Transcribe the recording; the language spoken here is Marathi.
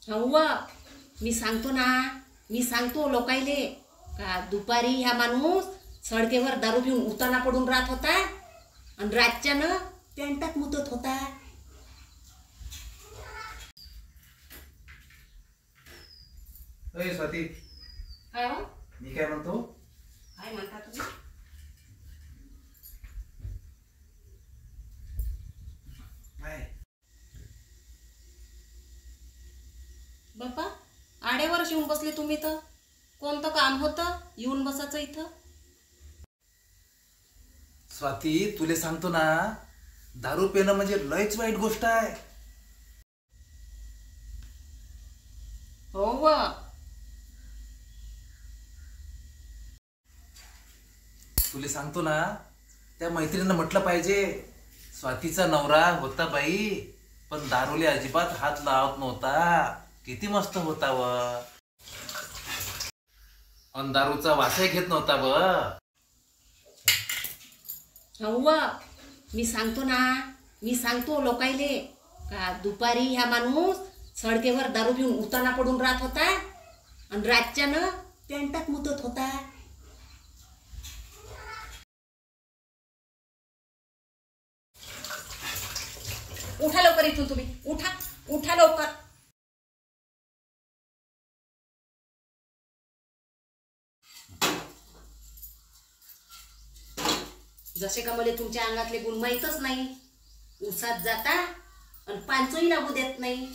हव्वा मी सांगतो ना, मी सांगतो लोकायले का दुपारी ह्या माणूस सडकेवर दारू पिऊन उताना पडून राहत होता आणि रातच्यानं पेंटात मुतत होता. अरे स्वाती, काय हो? मी काय म्हणतो, काय म्हणता तुम्ही? काय बाप्पा आड्यावर येऊन बसले तुम्ही, तर कोणतं काम होतं येऊन बसायचं इथं? स्वाती, तुले सांगतो ना, दारू पिणं म्हणजे लयच वाईट गोष्ट आहे. हो व तुले सांगतो ना, त्या मैत्रिणीनं म्हटलं पाहिजे, स्वातीचा नवरा होता बाई पण दारूले अजिबात हात लावत नव्हता. किती मस्त होता व, अन दारूचा वासही घेत नव्हता व. हव्वा मी सांगतो ना, मी सांगतो लोकायले का दुपारी ह्या माणूस सडकेवर दारू पिऊन उताना पडून राहत होता आणि रातच्यानं पेंटात मुतत होता. उठा लवकर इथून तुम्ही, उठा उठा लवकर. जसे का मला तुमच्या अंगातले गुण माहीतच नाही. उसात जाता आणि पांचही लागू देत नाही.